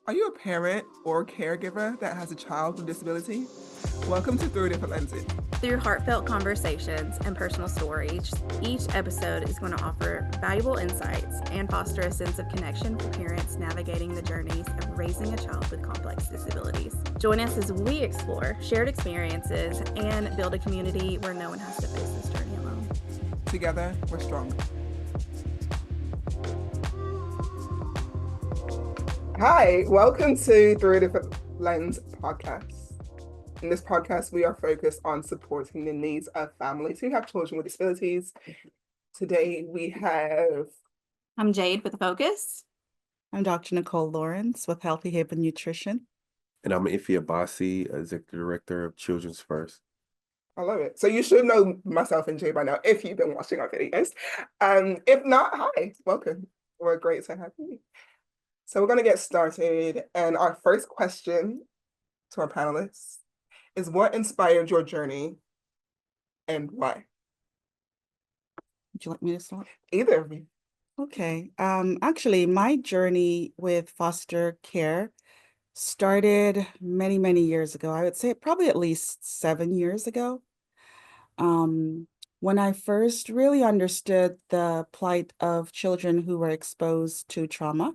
Are you a parent or caregiver that has a child with disability? Welcome to Through Different Lenses. Through heartfelt conversations and personal stories, each episode is going to offer valuable insights and foster a sense of connection for parents navigating the journeys of raising a child with complex disabilities. Join us as we explore shared experiences and build a community where no one has to face this journey alone. Together, we're stronger. Hi, welcome to Through a Different Lens podcast. In this podcast, we are focused on supporting the needs of families who have children with disabilities. Today, we have... I'm Jade with Focus. I'm Dr. Nicole Lawrence with Healthy Haven Nutrition. And I'm Agabsi, Executive Director of Children's First. I love it. So you should know myself and Jay by now if you've been watching our videos. If not, hi, welcome. We're great to have you. So we're going to get started. And our first question to our panelists is, what inspired your journey and why? Would you like me to start? Either of you. Okay. Actually, my journey with foster care started many, many years ago. I would say probably at least 7 years ago. When I first really understood the plight of children who were exposed to trauma.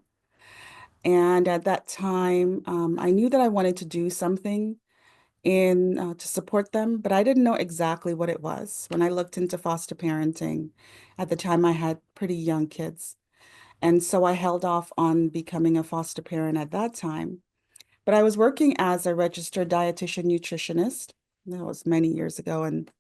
And at that time, I knew that I wanted to do something to support them, but I didn't know exactly what it was. When I looked into foster parenting, at the time I had pretty young kids. And so I held off on becoming a foster parent at that time. But I was working as a registered dietitian nutritionist. That was many years ago. And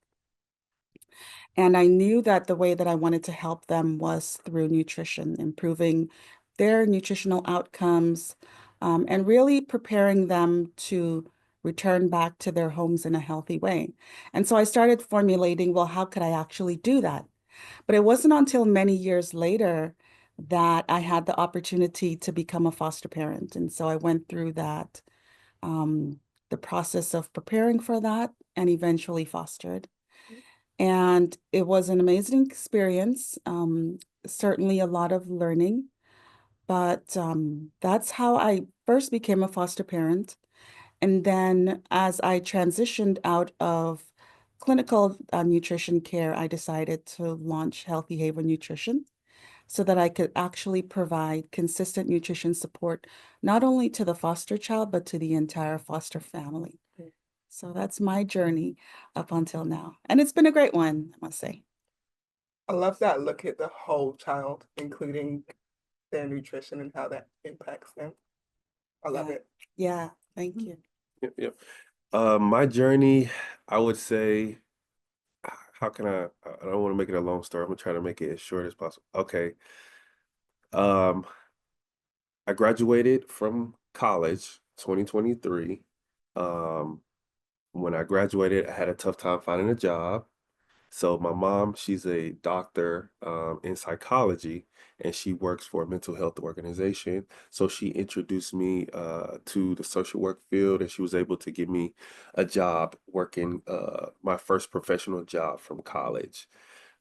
I knew that the way that I wanted to help them was through nutrition, improving their nutritional outcomes, and really preparing them to return back to their homes in a healthy way. And so I started formulating, well, how could I actually do that? But it wasn't until many years later that I had the opportunity to become a foster parent. And so I went through that, the process of preparing for that, and eventually fostered. And it was an amazing experience, certainly a lot of learning. But that's how I first became a foster parent. And then as I transitioned out of clinical nutrition care, I decided to launch Healthy Haven Nutrition so that I could actually provide consistent nutrition support, not only to the foster child, but to the entire foster family. So that's my journey up until now. And it's been a great one, I must say. I love that look at the whole child, including their nutrition and how that impacts them. I love it. Yeah, thank you. Yep. My journey, I would say, how can I don't want to make it a long story. I'm gonna try to make it as short as possible. Okay. Um, I graduated from college 2023. When I graduated, I had a tough time finding a job. So my mom, she's a doctor in psychology, and she works for a mental health organization. So she introduced me to the social work field, and she was able to give me a job working my first professional job from college.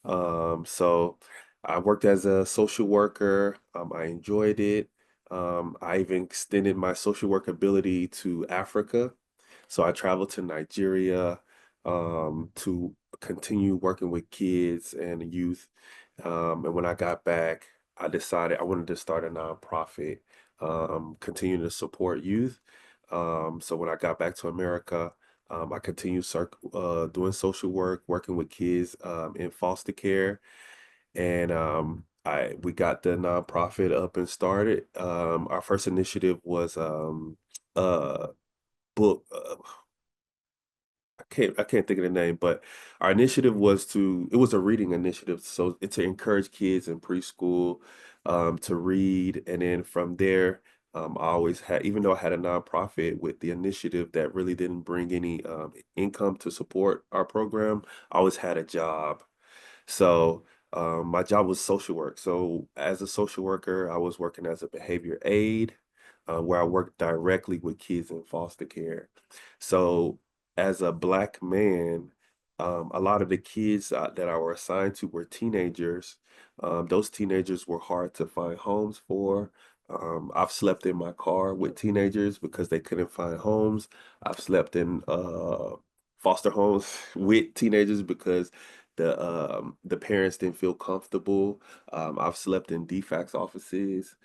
So I worked as a social worker. I enjoyed it. I even extended my social work ability to Africa. So I traveled to Nigeria to continue working with kids and youth. And when I got back, I decided I wanted to start a nonprofit, continue to support youth. So when I got back to America, I continued doing social work, working with kids in foster care, and we got the nonprofit up and started. Our first initiative was a book. I can't think of the name, but our initiative it was a reading initiative. So it's to encourage kids in preschool to read. And then from there, I always had, even though I had a nonprofit with the initiative that really didn't bring any income to support our program, I always had a job. So my job was social work. So as a social worker, I was working as a behavior aide, where I worked directly with kids in foster care. So as a Black man, a lot of the kids that I were assigned to were teenagers. Those teenagers were hard to find homes for. I've slept in my car with teenagers because they couldn't find homes. I've slept in foster homes with teenagers because the parents didn't feel comfortable. I've slept in DFACS offices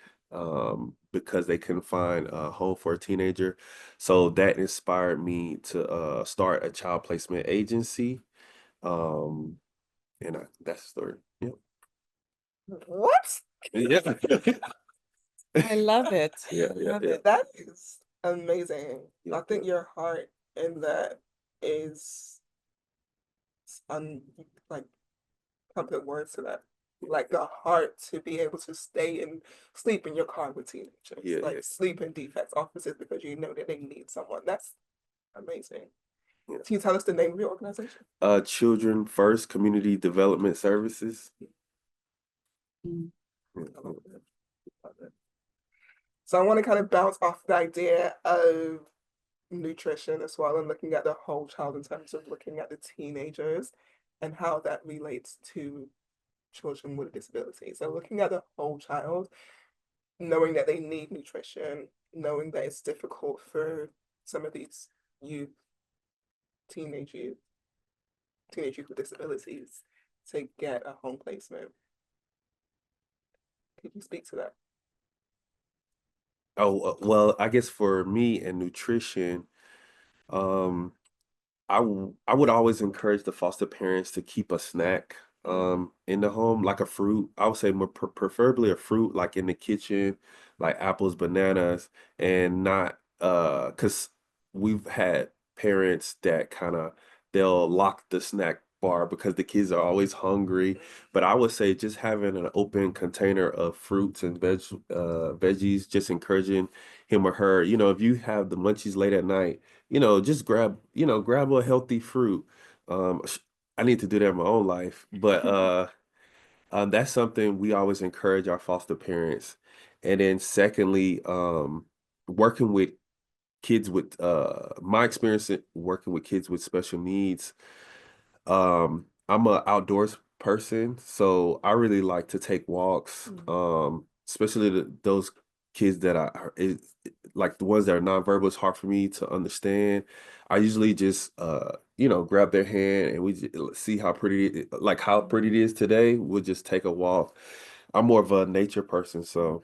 because they couldn't find a home for a teenager. So that inspired me to start a child placement agency. Um, that's the story. Yeah. What? Yeah. I love it. Yeah, Love yeah. it. That is amazing. Yeah, I think yeah. your heart in that is un like can't put words to that. Like the heart to be able to stay and sleep in your car with teenagers, Yeah, like yeah, sleep in defects offices because you know that they need someone. That's amazing. yeah. Can you tell us the name of your organization? Children First Community Development Services. Mm. Yeah, I love it. Love it. So I want to kind of bounce off the idea of nutrition as well and looking at the whole child in terms of looking at the teenagers and how that relates to children with disabilities. So looking at the whole child, knowing that they need nutrition, knowing that it's difficult for some of these youth, teenage youth, teenage youth with disabilities to get a home placement. Could you speak to that? Oh, well, I guess for me and nutrition, um, I would always encourage the foster parents to keep a snack in the home, like a fruit. I would say more preferably a fruit like in the kitchen, like apples, bananas, and not because we've had parents that kind of they'll lock the snack bar because the kids are always hungry. But I would say just having an open container of fruits and veggies, just encouraging him or her. If you have the munchies late at night, just grab a healthy fruit. I need to do that in my own life, but that's something we always encourage our foster parents. And then secondly, working with kids with my experience working with kids with special needs. I'm a outdoors person, so I really like to take walks. Especially those kids that like the ones that are nonverbal. It's hard for me to understand. I usually just grab their hand and we see how pretty like how pretty it is today. We'll just take a walk. I'm more of a nature person, so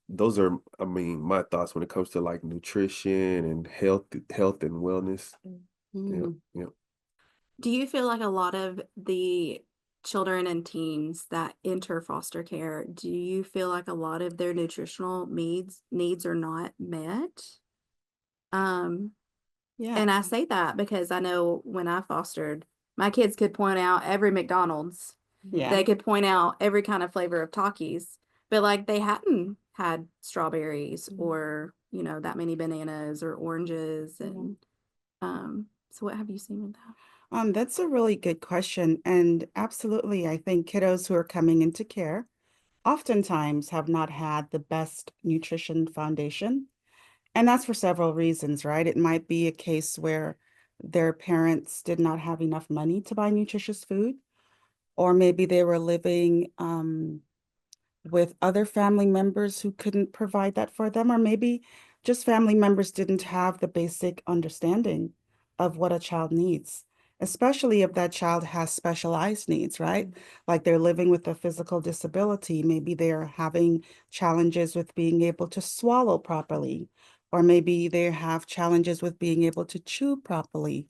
those are, I mean, my thoughts when it comes to like nutrition and health and wellness. Yeah, Mm. yeah. Do you feel like a lot of the children and teens that enter foster care, do you feel like a lot of their nutritional needs are not met? Um, Yeah. and I say that because I know when I fostered, my kids could point out every McDonald's. Yeah. They could point out every kind of flavor of Takis, but like they hadn't had strawberries or, that many bananas or oranges. And so what have you seen with that? That's a really good question. And absolutely, I think kiddos who are coming into care oftentimes have not had the best nutrition foundation. And that's for several reasons, right? It might be a case where their parents did not have enough money to buy nutritious food, or maybe they were living with other family members who couldn't provide that for them, or maybe just family members didn't have the basic understanding of what a child needs, especially if that child has specialized needs, right? Like they're living with a physical disability. Maybe they're having challenges with being able to swallow properly, or maybe they have challenges with being able to chew properly,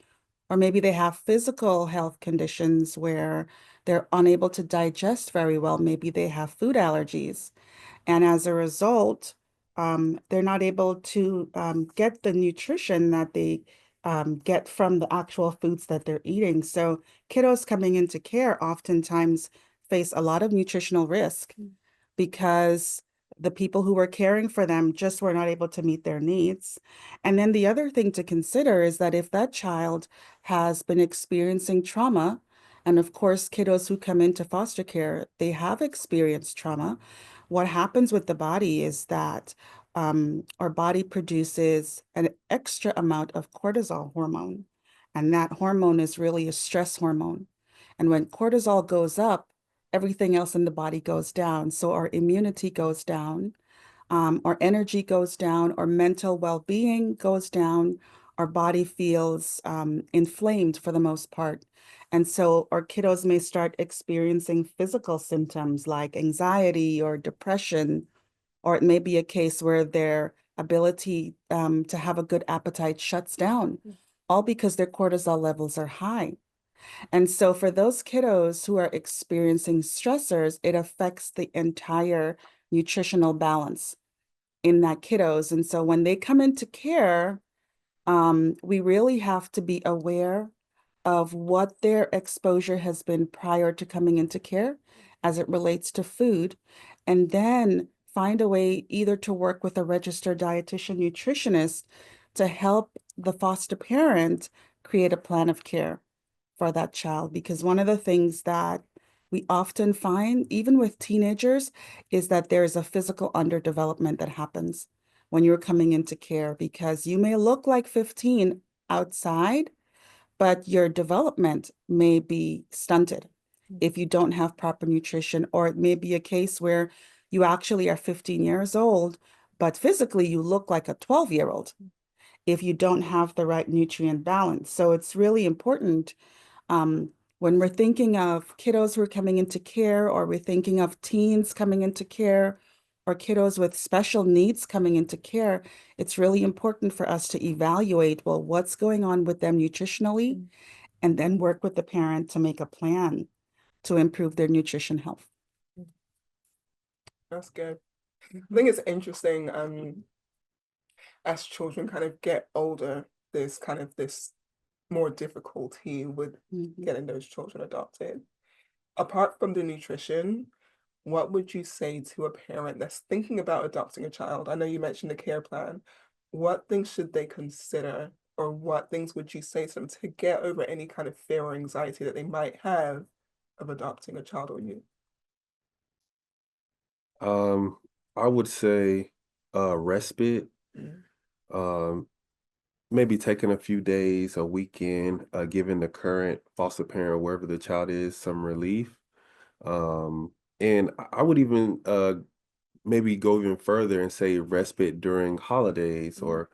or maybe they have physical health conditions where they're unable to digest very well. Maybe they have food allergies. And as a result, they're not able to get the nutrition that they get from the actual foods that they're eating. So kiddos coming into care oftentimes face a lot of nutritional risk because the people who were caring for them just were not able to meet their needs. And then the other thing to consider is that if that child has been experiencing trauma, and of course, kiddos who come into foster care, they have experienced trauma. What happens with the body is that our body produces an extra amount of cortisol hormone, and that hormone is really a stress hormone. And when cortisol goes up, everything else in the body goes down. So our immunity goes down. our energy goes down, our mental well-being goes down, our body feels inflamed for the most part. And so our kiddos may start experiencing physical symptoms like anxiety or depression, or it may be a case where their ability to have a good appetite shuts down, all because their cortisol levels are high. And so for those kiddos who are experiencing stressors, it affects the entire nutritional balance in that kiddos. And so when they come into care, we really have to be aware of what their exposure has been prior to coming into care as it relates to food, and then find a way either to work with a registered dietitian nutritionist to help the foster parent create a plan of care for that child. Because one of the things that we often find, even with teenagers, is that there is a physical underdevelopment that happens when you're coming into care, because you may look like 15 outside, but your development may be stunted if you don't have proper nutrition, or it may be a case where you actually are 15 years old, but physically you look like a 12-year-old if you don't have the right nutrient balance. So it's really important when we're thinking of kiddos who are coming into care, or we're thinking of teens coming into care, or kiddos with special needs coming into care, it's really important for us to evaluate, well, what's going on with them nutritionally, and then work with the parent to make a plan to improve their nutrition health. That's good. I think it's interesting, as children kind of get older, there's kind of this more difficulty with getting those children adopted. Apart from the nutrition, what would you say to a parent that's thinking about adopting a child? I know you mentioned the care plan. What things should they consider, or what things would you say to them to get over any kind of fear or anxiety that they might have of adopting a child or youth? I would say respite. Um, Maybe taking a few days, a weekend, giving the current foster parent, wherever the child is, some relief. And I would even maybe go even further and say respite during holidays or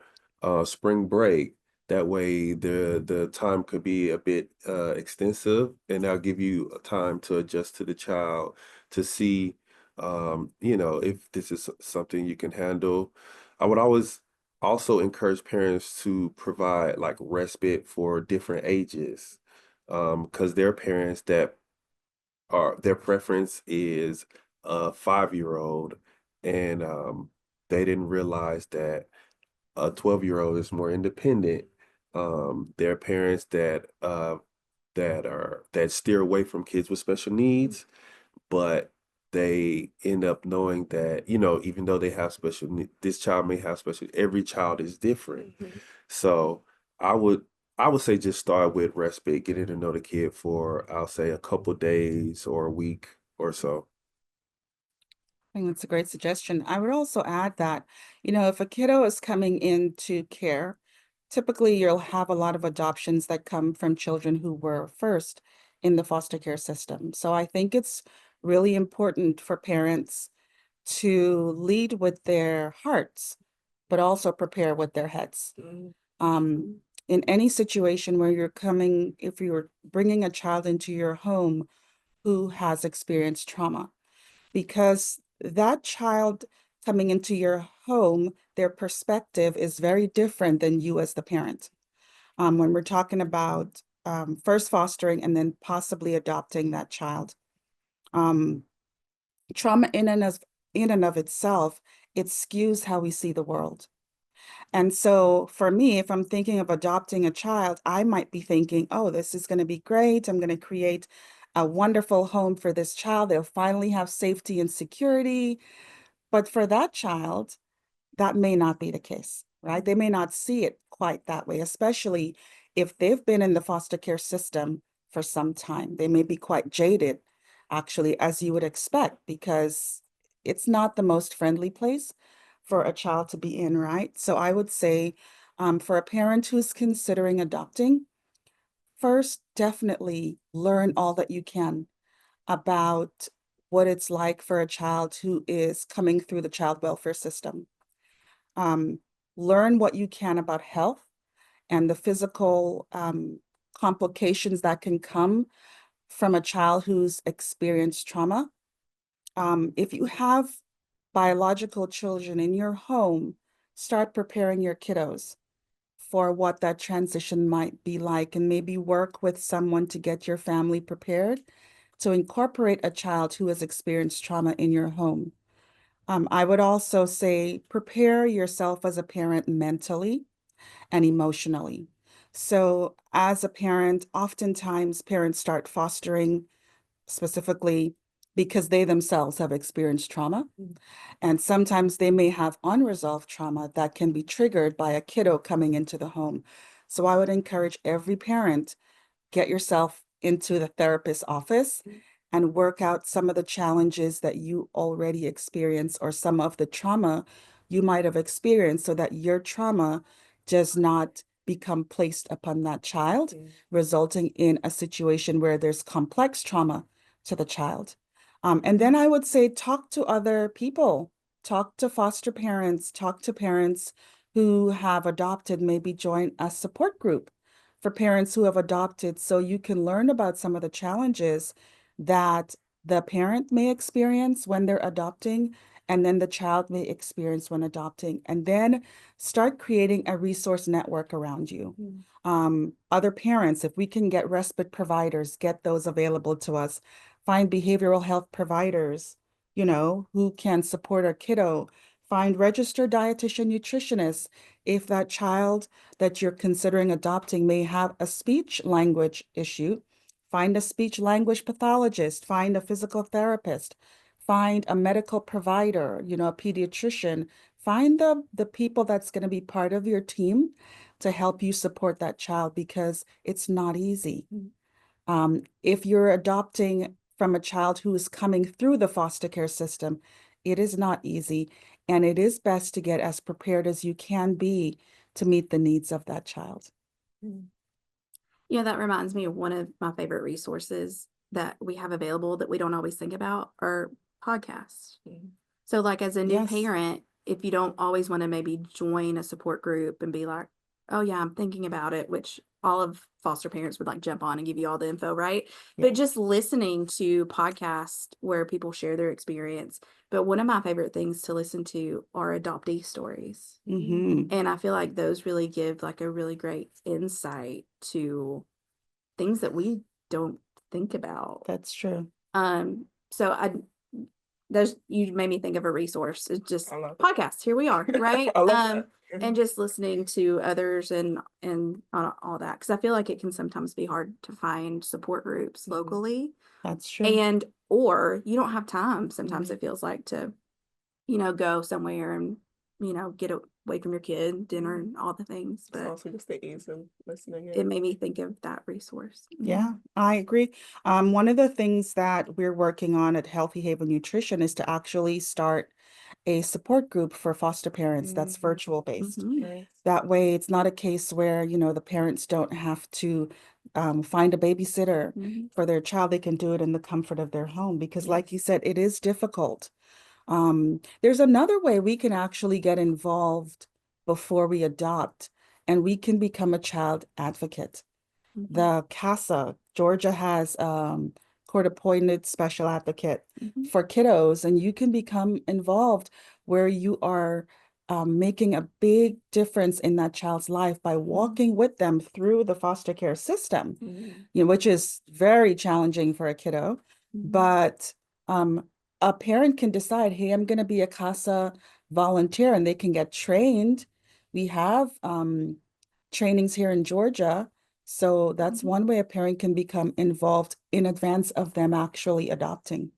spring break. That way, the time could be a bit extensive, and that'll give you a time to adjust to the child, to see, if this is something you can handle. I would always also encourage parents to provide like respite for different ages, because there are parents that are their preference is a 5-year-old, and they didn't realize that a 12-year-old is more independent. There are parents that steer away from kids with special needs, but they end up knowing that, even though they have special need, this child may have special, every child is different. So I would I would say just start with respite, getting to know the kid for, I'll say, a couple days or a week or so. I think that's a great suggestion. I would also add that, if a kiddo is coming into care, typically you'll have a lot of adoptions that come from children who were first in the foster care system. So I think it's really important for parents to lead with their hearts, but also prepare with their heads. In any situation where if you're bringing a child into your home who has experienced trauma, because that child coming into your home, their perspective is very different than you as the parent. When we're talking about first fostering and then possibly adopting that child, trauma in and of itself, it skews how we see the world. And so for me, if I'm thinking of adopting a child, I might be thinking, oh, this is going to be great. I'm going to create a wonderful home for this child. They'll finally have safety and security. But for that child, that may not be the case, right? They may not see it quite that way, especially if they've been in the foster care system for some time. They may be quite jaded, actually, as you would expect, because it's not the most friendly place for a child to be in, right? So I would say for a parent who's considering adopting, first, definitely learn all that you can about what it's like for a child who is coming through the child welfare system. Learn what you can about health and the physical complications that can come from a child who's experienced trauma. If you have biological children in your home, start preparing your kiddos for what that transition might be like, and maybe work with someone to get your family prepared to incorporate a child who has experienced trauma in your home. I would also say prepare yourself as a parent mentally and emotionally. So as a parent, oftentimes parents start fostering specifically because they themselves have experienced trauma. And sometimes they may have unresolved trauma that can be triggered by a kiddo coming into the home. So I would encourage every parent, get yourself into the therapist's office and work out some of the challenges that you already experienced or some of the trauma you might have experienced, so that your trauma does not become placed upon that child, resulting in a situation where there's complex trauma to the child. And then I would say talk to other people, talk to foster parents, talk to parents who have adopted, maybe join a support group for parents who have adopted, so you can learn about some of the challenges that the parent may experience when they're adopting, and then the child may experience when adopting, and then start creating a resource network around you. Other parents, if we can get respite providers, get those available to us. Find behavioral health providers, who can support our kiddo. Find registered dietitian nutritionists if that child that you're considering adopting may have a speech language issue. Find a speech language pathologist, find a physical therapist, find a medical provider, a pediatrician. Find the people that's going to be part of your team to help you support that child, because it's not easy. If you're adopting from a child who is coming through the foster care system, it is not easy, and it is best to get as prepared as you can be to meet the needs of that child. Yeah, that reminds me of one of my favorite resources that we have available that we don't always think about are podcasts. So like as a new parent, if you don't always want to maybe join a support group and be like, oh yeah, I'm thinking about it, which all of foster parents would like jump on and give you all the info, right? But just listening to podcasts where people share their experience. But one of my favorite things to listen to are adoptee stories. And I feel like those really give like a really great insight to things that we don't think about. That's true. So you made me think of a resource. It's just podcasts. Here we are, right? And just listening to others and all that, because I feel like it can sometimes be hard to find support groups locally. That's true. And or you don't have time. Sometimes it feels like to, go somewhere and get away from your kid, dinner, and all the things. But it's also just the ease of listening. It made me think of that resource. Yeah, I agree. One of the things that we're working on at Healthy Haven Nutrition is to actually start a support group for foster parents that's virtual based. That way, it's not a case where, the parents don't have to find a babysitter for their child. They can do it in the comfort of their home, because like you said, it is difficult. There's another way we can actually get involved before we adopt, and we can become a child advocate. The CASA, Georgia has court-appointed special advocate for kiddos, and you can become involved where you are making a big difference in that child's life by walking with them through the foster care system, which is very challenging for a kiddo. But a parent can decide, hey, I'm going to be a CASA volunteer, and they can get trained. We have trainings here in Georgia. So that's one way a parent can become involved in advance of them actually adopting.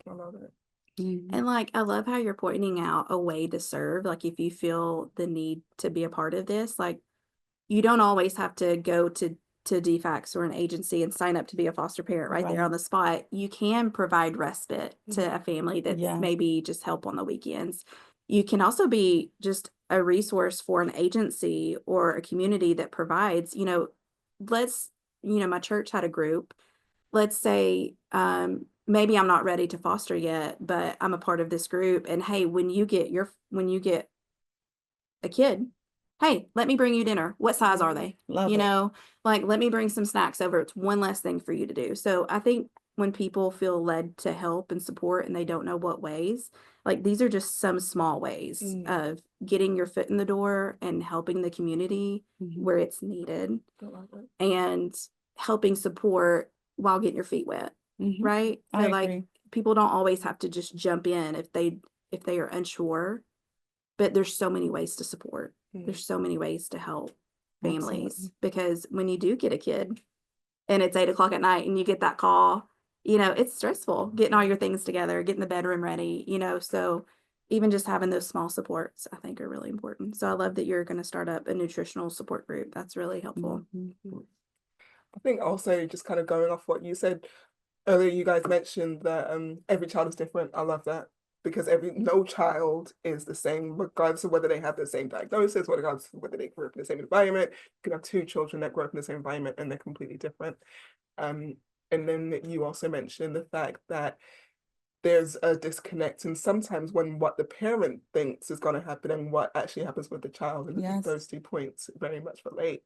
I love it. And like, I love how you're pointing out a way to serve. Like, if you feel the need to be a part of this, like, you don't always have to go to DFACS or an agency and sign up to be a foster parent right there on the spot. You can provide respite to a family that's maybe just help on the weekends. You can also be just a resource for an agency or a community that provides, my church had a group. Let's say maybe I'm not ready to foster yet, but I'm a part of this group. And hey, when you get a kid, hey, let me bring you dinner. What size are they? Love You it. know, like let me bring some snacks over. It's one less thing for you to do. So I think when people feel led to help and support and they don't know what ways, like these are just some small ways of getting your foot in the door and helping the community where it's needed and helping support while getting your feet wet. Right? So I like agree. people don't always have to just jump in if they are unsure, but there's so many ways to support. There's so many ways to help families. Absolutely. Because when you do get a kid and it's 8 o'clock at night and you get that call, you know, it's stressful getting all your things together, getting the bedroom ready, you know, so even just having those small supports, I think are really important. So I love that you're going to start up a nutritional support group. That's really helpful. I think also just kind of going off what you said earlier, you guys mentioned that every child is different. I love that because no child is the same, regardless of whether they have the same diagnosis, regardless of whether they grew up in the same environment. You can have two children that grew up in the same environment and they're completely different. And then you also mentioned the fact that there's a disconnect, and sometimes when what the parent thinks is going to happen and what actually happens with the child, and I think those 2 points very much relate.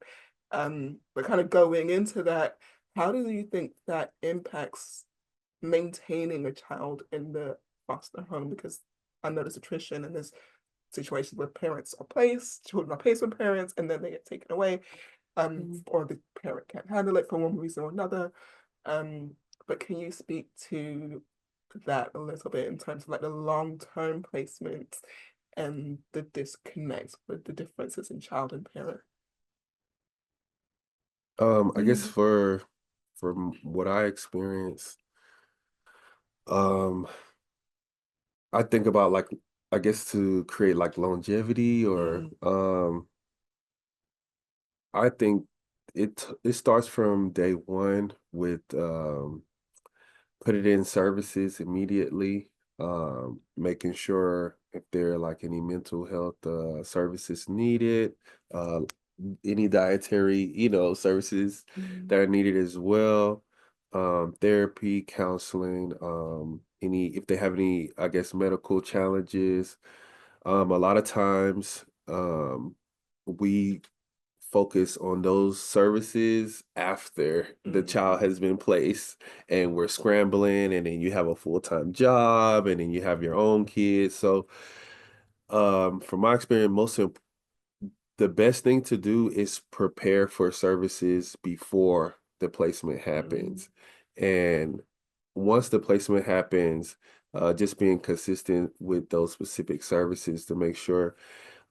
But kind of going into that, how do you think that impacts maintaining a child in the foster home? Because I know there's attrition and there's situations where children are placed with parents, and then they get taken away, or the parent can't handle it for one reason or another. But can you speak to that a little bit in terms of like the long-term placements and the disconnects with the differences in child and parent? I guess from what I experienced, um, I think about like I guess to create like longevity or I think it starts from day one with put it in services immediately, making sure if there are like any mental health services needed, uh, any dietary, services that are needed as well, therapy, counseling, any if they have any, I guess, medical challenges. A lot of times, we focus on those services after the child has been placed and we're scrambling and then you have a full-time job and then you have your own kids. So from my experience, the best thing to do is prepare for services before the placement happens. And once the placement happens, just being consistent with those specific services to make sure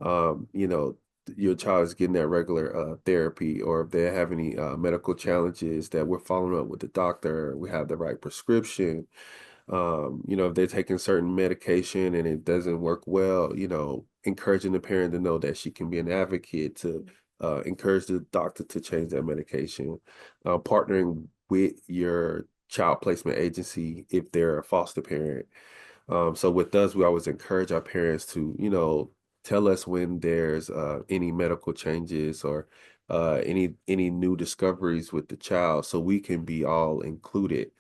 you know, your child is getting that regular therapy, or if they have any medical challenges, that we're following up with the doctor, we have the right prescription. If they're taking certain medication and it doesn't work well, encouraging the parent to know that she can be an advocate to encourage the doctor to change that medication, partnering with your child placement agency if they're a foster parent. So with us, we always encourage our parents to, tell us when there's any medical changes or any new discoveries with the child, so we can be all included.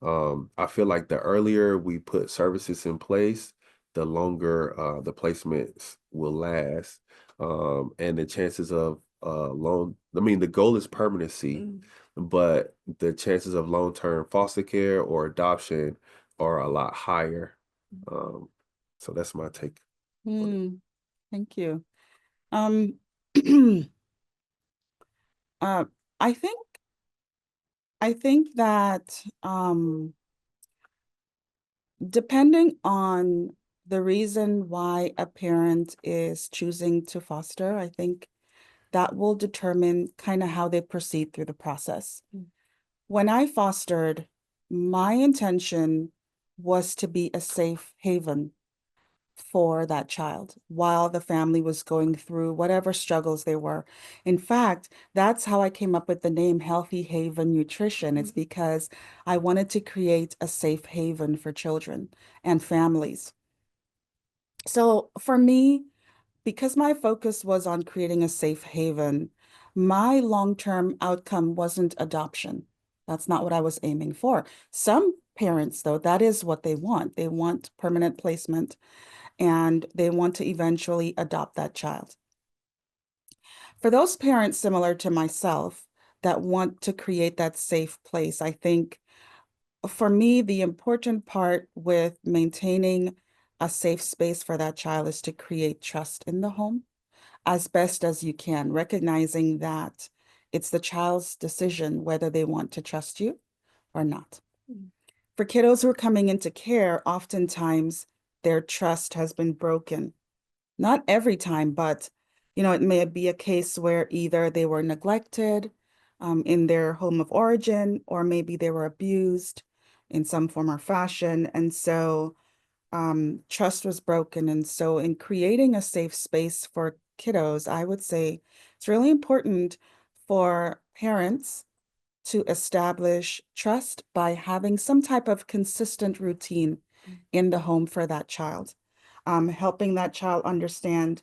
I feel like the earlier we put services in place, the longer the placements will last, and the chances of I mean, the goal is permanency, but the chances of long-term foster care or adoption are a lot higher. So that's my take on it. Thank you. Um, uh, I think that depending on the reason why a parent is choosing to foster, I think that will determine kind of how they proceed through the process. When I fostered, my intention was to be a safe haven for that child while the family was going through whatever struggles they were. In fact, that's how I came up with the name Healthy Haven Nutrition. It's because I wanted to create a safe haven for children and families. So for me, because my focus was on creating a safe haven, my long-term outcome wasn't adoption. That's not what I was aiming for. Some parents, though, that is what they want. They want permanent placement and they want to eventually adopt that child. For those parents similar to myself that want to create that safe place, I think for me, the important part with maintaining a safe space for that child is to create trust in the home as best as you can, recognizing that it's the child's decision whether they want to trust you or not. For kiddos who are coming into care, oftentimes their trust has been broken. Not every time, but it may be a case where either they were neglected in their home of origin, or maybe they were abused in some form or fashion. And so trust was broken. And so in creating a safe space for kiddos, I would say it's really important for parents to establish trust by having some type of consistent routine in the home for that child, helping that child understand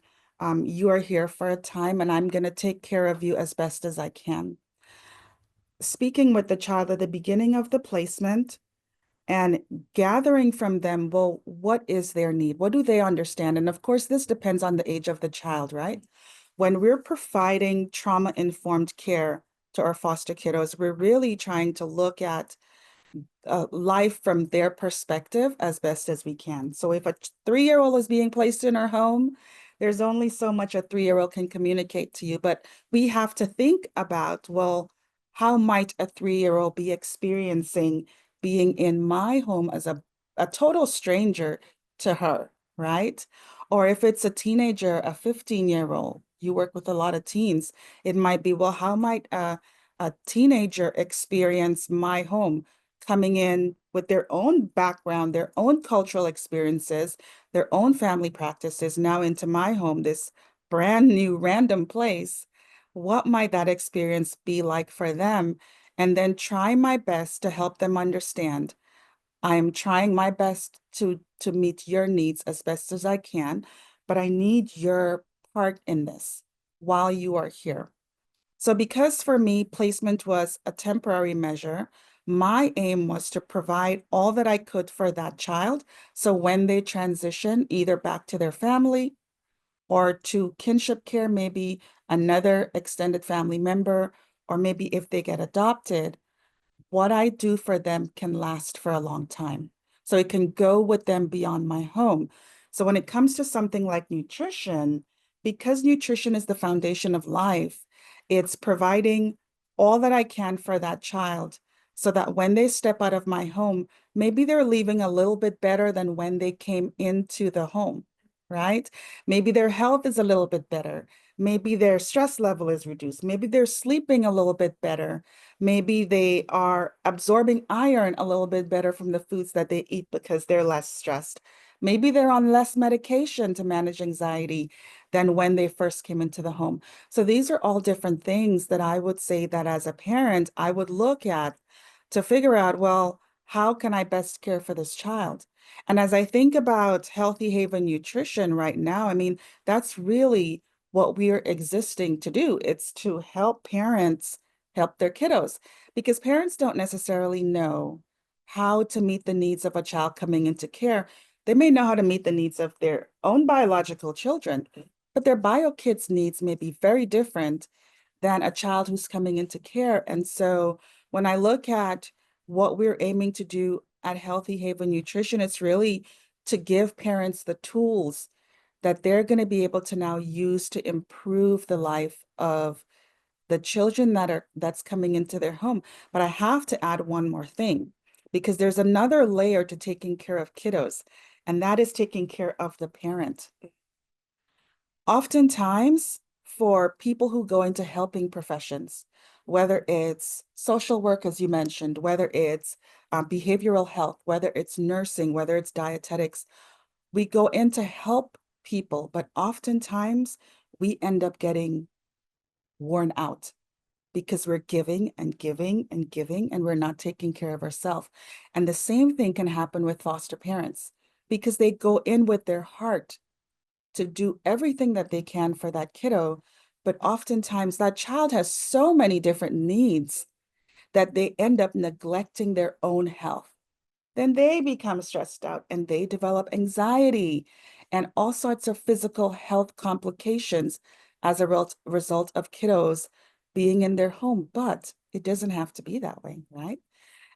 you are here for a time and I'm going to take care of you as best as I can. Speaking with the child at the beginning of the placement and gathering from them, well, what is their need? What do they understand? And of course, this depends on the age of the child, right? When we're providing trauma-informed care to our foster kiddos, we're really trying to look at life from their perspective as best as we can. So if a 3-year-old is being placed in our home, there's only so much a 3-year-old can communicate to you, but we have to think about, well, how might a 3-year-old be experiencing being in my home as a total stranger to her, right? Or if it's a teenager, a 15-year-old, you work with a lot of teens, it might be, well, how might a teenager experience my home, coming in with their own background, their own cultural experiences, their own family practices, now into my home, this brand new random place. What might that experience be like for them? And then try my best to help them understand. I'm trying my best to meet your needs as best as I can, but I need your part in this while you are here. So because for me, placement was a temporary measure, my aim was to provide all that I could for that child. So when they transition either back to their family or to kinship care, maybe another extended family member, or maybe if they get adopted, what I do for them can last for a long time. So it can go with them beyond my home. So when it comes to something like nutrition, because nutrition is the foundation of life, it's providing all that I can for that child so that when they step out of my home, maybe they're leaving a little bit better than when they came into the home, right? Maybe their health is a little bit better. Maybe their stress level is reduced. Maybe they're sleeping a little bit better. Maybe they are absorbing iron a little bit better from the foods that they eat because they're less stressed. Maybe they're on less medication to manage anxiety than when they first came into the home. So these are all different things that I would say that as a parent, I would look at to figure out, well, how can I best care for this child? And as I think about Healthy Haven Nutrition right now, I mean, that's really what we're existing to do. It's to help parents help their kiddos, because parents don't necessarily know how to meet the needs of a child coming into care. They may know how to meet the needs of their own biological children, but their bio kids' needs may be very different than a child who's coming into care. And so when I look at what we're aiming to do at Healthy Haven Nutrition, it's really to give parents the tools that they're going to be able to now use to improve the life of the children that's coming into their home. But I have to add one more thing, because there's another layer to taking care of kiddos, and that is taking care of the parent. Oftentimes, for people who go into helping professions, whether it's social work, as you mentioned, whether it's behavioral health, whether it's nursing, whether it's dietetics, we go in to help people, but oftentimes we end up getting worn out because we're giving and giving and giving, and we're not taking care of ourselves. And the same thing can happen with foster parents, because they go in with their heart to do everything that they can for that kiddo, but oftentimes that child has so many different needs that they end up neglecting their own health. Then they become stressed out and they develop anxiety and all sorts of physical health complications as a result of kiddos being in their home. But it doesn't have to be that way, right?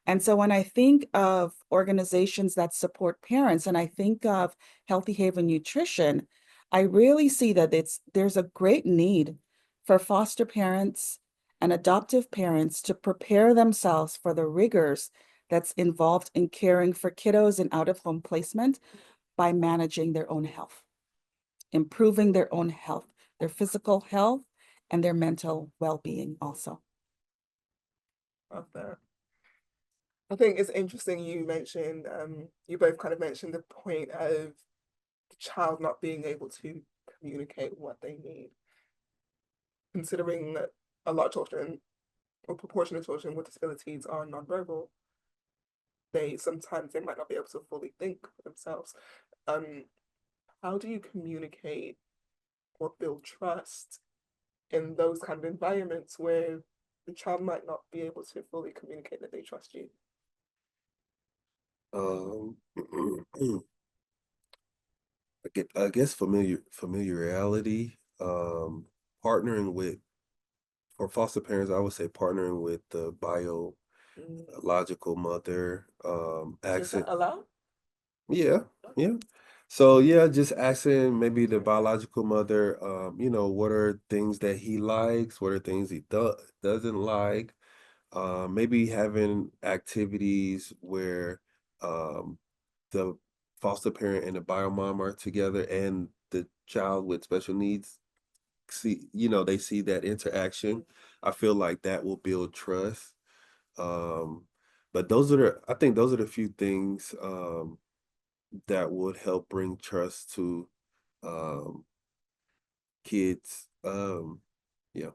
And so when I think of organizations that support parents and I think of Healthy Haven Nutrition, I really see that there's a great need for foster parents and adoptive parents to prepare themselves for the rigors that's involved in caring for kiddos in out-of-home placement by managing their own health, improving their own health, their physical health, and their mental well-being also. Love that. I think it's interesting you mentioned, you both kind of mentioned the point of the child not being able to communicate what they need, considering that a lot of children, or proportion of children with disabilities are nonverbal. Sometimes they might not be able to fully think for themselves. How do you communicate or build trust in those kind of environments where the child might not be able to fully communicate that they trust you? I guess familiarity, partnering with, for foster parents, I would say partnering with the biological mother, Does that allow? yeah, yeah. So yeah, just asking maybe the biological mother, what are things that he likes, what are things he doesn't like. Maybe having activities where the foster parent and the bio mom are together and the child with special needs they see that interaction. I feel like that will build trust. Um, but I think those are the few things that would help bring trust to um, kids. Yeah, yeah.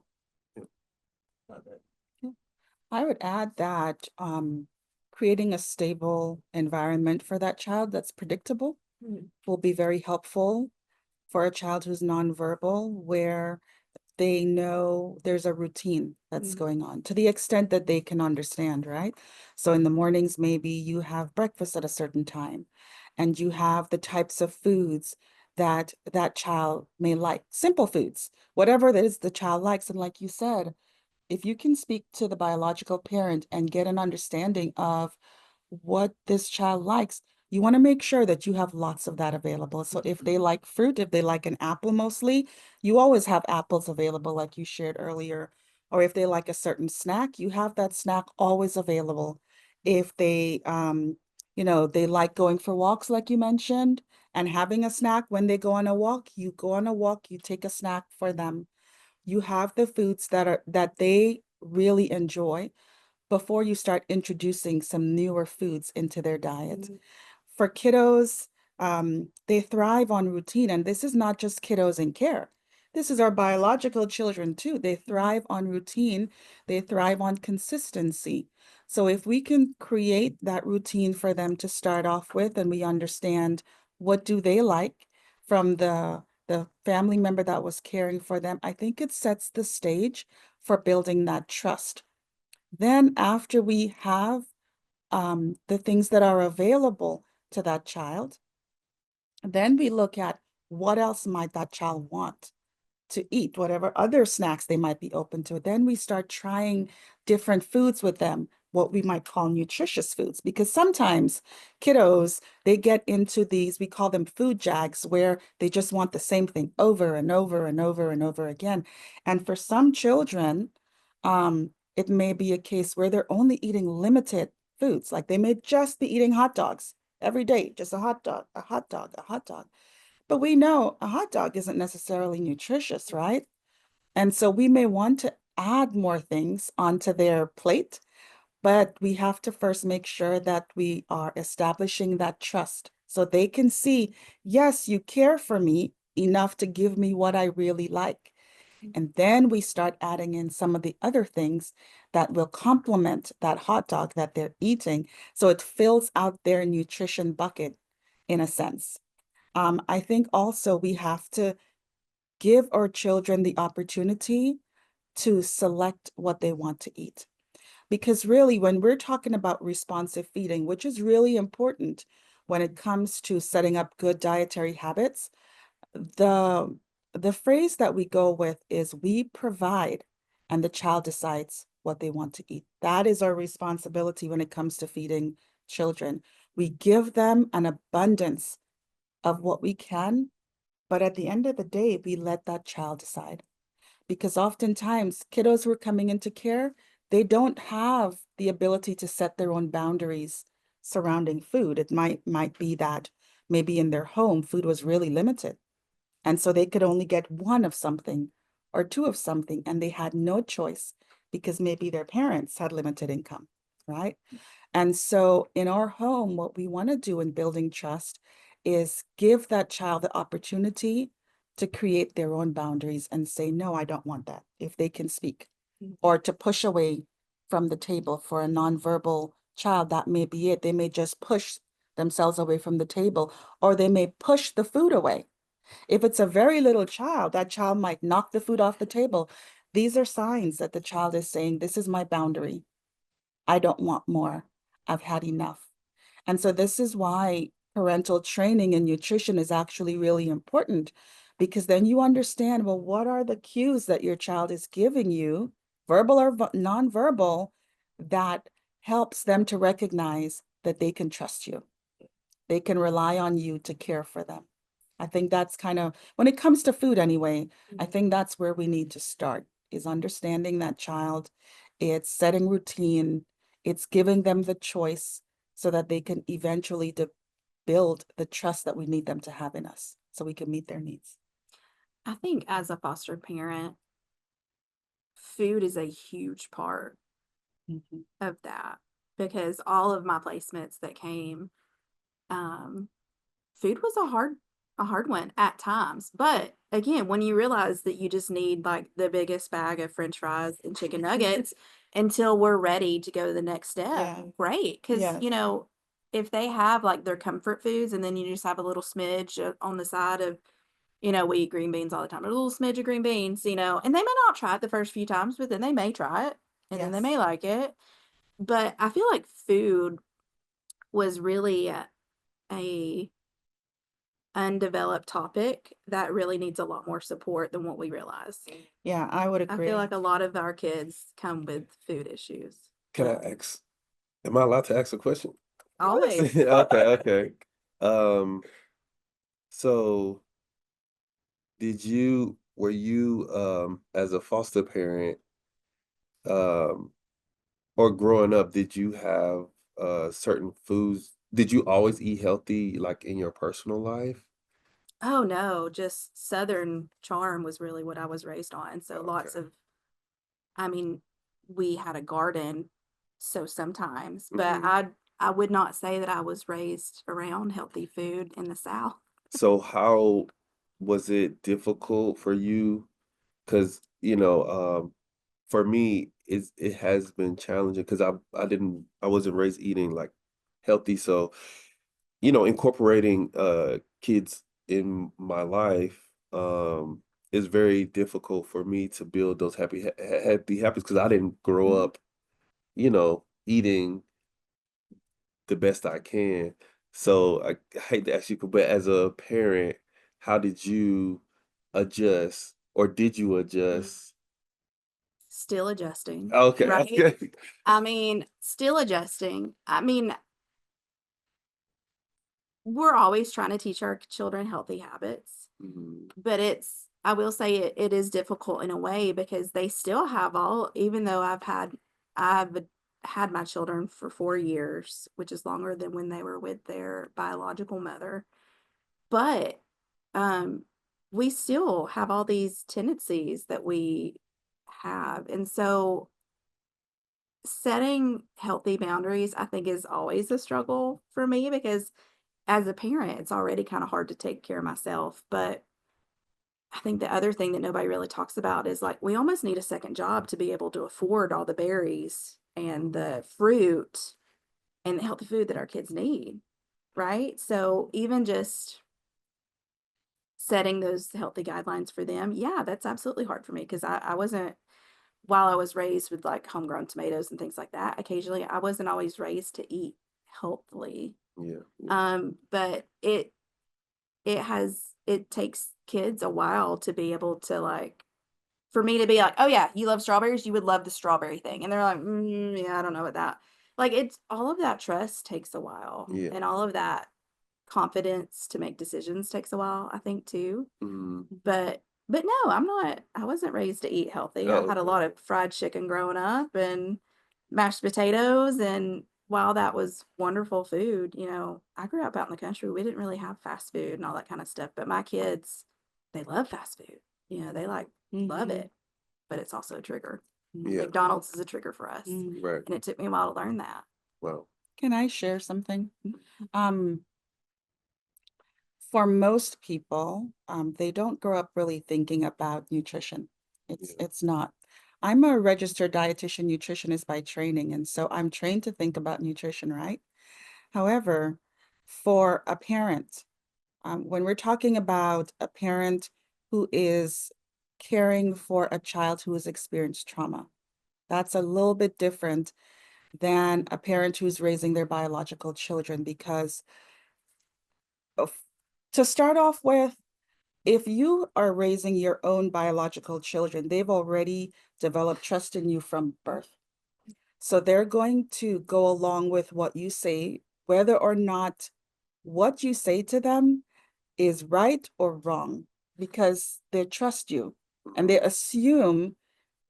I would add that creating a stable environment for that child that's predictable will be very helpful for a child who's nonverbal, where they know there's a routine that's going on to the extent that they can understand, right? So in the mornings, maybe you have breakfast at a certain time and you have the types of foods that that child may like, simple foods, whatever it is the child likes. And like you said, if you can speak to the biological parent and get an understanding of what this child likes, you want to make sure that you have lots of that available. So if they like fruit, if they like an apple mostly, you always have apples available, like you shared earlier. Or if they like a certain snack, you have that snack always available. If they like going for walks, like you mentioned, and having a snack when they go on a walk, you go on a walk, you take a snack for them. You have the foods that they really enjoy before you start introducing some newer foods into their diet. For kiddos, they thrive on routine, and this is not just kiddos in care. This is our biological children too. They thrive on routine. They thrive on consistency. So if we can create that routine for them to start off with, and we understand what do they like from the family member that was caring for them, I think it sets the stage for building that trust. Then after we have the things that are available to that child, then we look at what else might that child want to eat, whatever other snacks they might be open to. Then we start trying different foods with them, what we might call nutritious foods, because sometimes kiddos, they get into these, we call them food jags, where they just want the same thing over and over and over and over again. And for some children, it may be a case where they're only eating limited foods, like they may just be eating hot dogs every day, just a hot dog, a hot dog, a hot dog. But we know a hot dog isn't necessarily nutritious, right? And so we may want to add more things onto their plate, but we have to first make sure that we are establishing that trust so they can see, yes, you care for me enough to give me what I really like. And then we start adding in some of the other things that will complement that hot dog that they're eating. So it fills out their nutrition bucket in a sense. I think also we have to give our children the opportunity to select what they want to eat. Because really, when we're talking about responsive feeding, which is really important when it comes to setting up good dietary habits, the the phrase that we go with is we provide and the child decides what they want to eat. That is our responsibility when it comes to feeding children. We give them an abundance of what we can, but at the end of the day, we let that child decide. Because oftentimes kiddos who are coming into care, they don't have the ability to set their own boundaries surrounding food. It might be that maybe in their home food was really limited. And so they could only get one of something or two of something, and they had no choice because maybe their parents had limited income, right? And so in our home, what we want to do in building trust is give that child the opportunity to create their own boundaries and say, no, I don't want that, if they can speak, or to push away from the table. For a nonverbal child, that may be it. They may just push themselves away from the table, or they may push the food away. If it's a very little child, that child might knock the food off the table. These are signs that the child is saying, this is my boundary. I don't want more. I've had enough. And so this is why parental training in nutrition is actually really important, because then you understand, well, what are the cues that your child is giving you, verbal or nonverbal, that helps them to recognize that they can trust you. They can rely on you to care for them. I think that's kind of, when it comes to food anyway, I think that's where we need to start, is understanding that child. It's setting routine. It's giving them the choice so that they can eventually build the trust that we need them to have in us so we can meet their needs. I think as a foster parent, food is a huge part of that, because all of my placements that came, food was a hard one at times. But again, when you realize that you just need like the biggest bag of French fries and chicken nuggets until we're ready to go to the next step, Yeah. great. Because, Yes. you know, if they have like their comfort foods and then you just have a little smidge on the side of, you know, we eat green beans all the time, a little smidge of green beans, you know, and they may not try it the first few times, but then they may try it and then they Yes. may like it. But I feel like food was really a undeveloped topic that really needs a lot more support than what we realize. Yeah, I would I agree. feel like a lot of our kids come with food issues. Can I ask? Am I allowed to ask a question? Always. Okay. Um, so were you as a foster parent, um or growing up, did you have certain foods? Did you always eat healthy like in your personal life? Oh no, just Southern charm was really what I was raised on. So lots Okay. of, I mean, we had a garden, so sometimes, but I would not say that I was raised around healthy food in the South. So how was it difficult for you? Because, for me, it has been challenging because I wasn't raised eating like healthy. So, incorporating kids in my life is very difficult for me to build those happy habits because I didn't grow up, eating the best I can. So I hate to ask you, but as a parent, how did you adjust or did you adjust? Still adjusting, Okay, right? okay. I mean, still adjusting. I mean, we're always trying to teach our children healthy habits, but I will say it is difficult in a way because they still have even though I've had my children for 4 years, which is longer than when they were with their biological mother, but um, we still have all these tendencies that we have. And so setting healthy boundaries, I think, is always a struggle for me because as a parent, it's already kind of hard to take care of myself. But I think the other thing that nobody really talks about is like we almost need a second job to be able to afford all the berries and the fruit and the healthy food that our kids need. Right. So even just setting those healthy guidelines for them, yeah, that's absolutely hard for me because I wasn't while I was raised with like homegrown tomatoes and things like that, occasionally I wasn't always raised to eat healthily. Yeah. But it takes kids a while to be able to like, for me to be like, oh yeah, you love strawberries, you would love the strawberry thing. And they're like, yeah, I don't know what that. Like, it's all of that trust takes a while, Yeah. and all of that confidence to make decisions takes a while, I think too. But no, I wasn't raised to eat healthy. I had a Okay. lot of fried chicken growing up and mashed potatoes, and while that was wonderful food, I grew up out in the country. We didn't really have fast food and all that kind of stuff, but my kids, they love fast food. They like love it, but it's also a trigger. Yeah. McDonald's is a trigger for us. Right. And it took me a while to learn that. Wow. Can I share something? For most people, they don't grow up really thinking about nutrition. It's not. I'm a registered dietitian nutritionist by training, and so I'm trained to think about nutrition, right? However, for a parent, when we're talking about a parent who is caring for a child who has experienced trauma, that's a little bit different than a parent who's raising their biological children, because to start off with, if you are raising your own biological children, they've already developed trust in you from birth. So they're going to go along with what you say, whether or not what you say to them is right or wrong, because they trust you and they assume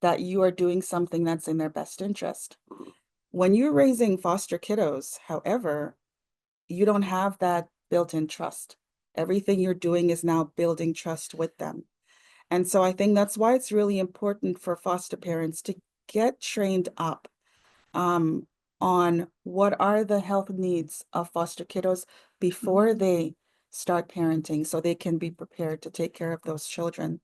that you are doing something that's in their best interest. When you're raising foster kiddos, however, you don't have that built-in trust. Everything you're doing is now building trust with them. And so I think that's why it's really important for foster parents to get trained up on what are the health needs of foster kiddos before they start parenting, so they can be prepared to take care of those children.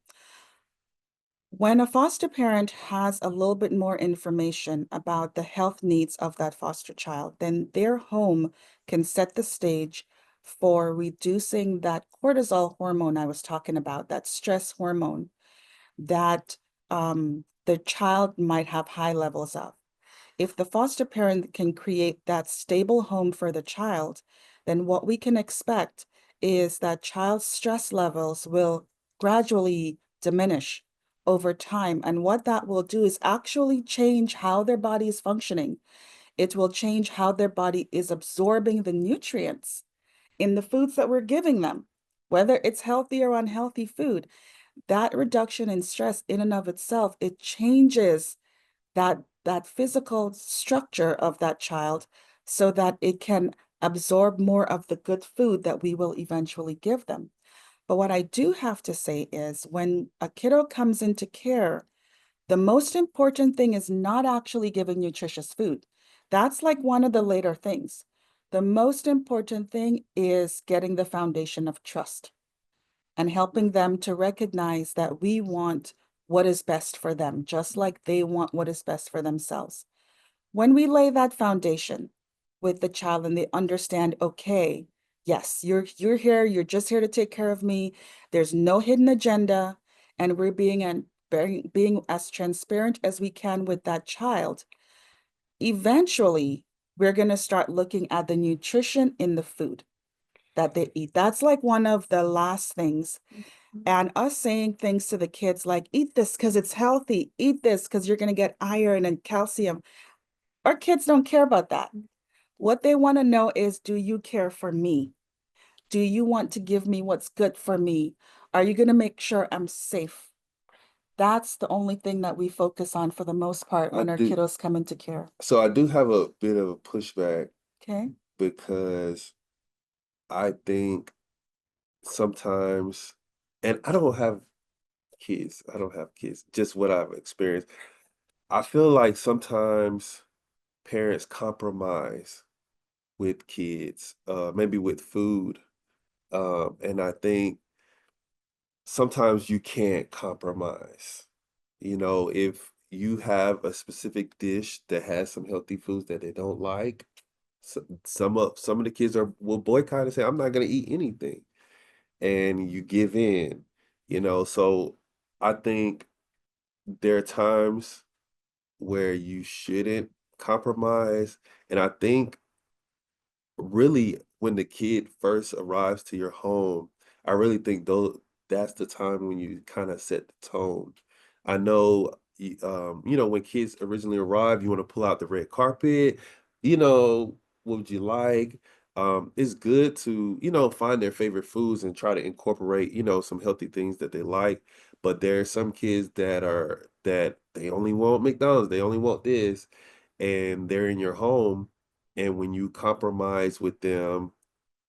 When a foster parent has a little bit more information about the health needs of that foster child, then their home can set the stage for reducing that cortisol hormone I was talking about, that stress hormone that the child might have high levels of. If the foster parent can create that stable home for the child, then what we can expect is that child's stress levels will gradually diminish over time. And what that will do is actually change how their body is functioning. It will change how their body is absorbing the nutrients in the foods that we're giving them, whether it's healthy or unhealthy food. That reduction in stress in and of itself, it changes that physical structure of that child so that it can absorb more of the good food that we will eventually give them. But what I do have to say is, when a kiddo comes into care, the most important thing is not actually giving nutritious food. That's like one of the later things. The most important thing is getting the foundation of trust and helping them to recognize that we want what is best for them, just like they want what is best for themselves. When we lay that foundation with the child and they understand, okay, yes, you're here, you're just here to take care of me. There's no hidden agenda, and we're being as transparent as we can with that child. Eventually, we're going to start looking at the nutrition in the food that they eat. That's like one of the last things. And us saying things to the kids like, eat this because it's healthy, eat this because you're going to get iron and calcium. Our kids don't care about that. What they want to know is, do you care for me? Do you want to give me what's good for me? Are you going to make sure I'm safe? That's the only thing that we focus on for the most part when our kiddos come into care. So I do have a bit of a pushback. Okay. Because I think sometimes, and I don't have kids, just what I've experienced. I feel like sometimes parents compromise with kids, maybe with food. And I think sometimes you can't compromise. If you have a specific dish that has some healthy foods that they don't like, some of the kids will boycott and say, I'm not gonna eat anything. And you give in. So I think there are times where you shouldn't compromise. And I think really when the kid first arrives to your home, I really think though that's the time when you kind of set the tone. I know when kids originally arrive, you want to pull out the red carpet, what would you like? It's good to, find their favorite foods and try to incorporate, some healthy things that they like. But there are some kids that they only want McDonald's, they only want this, and they're in your home, and when you compromise with them,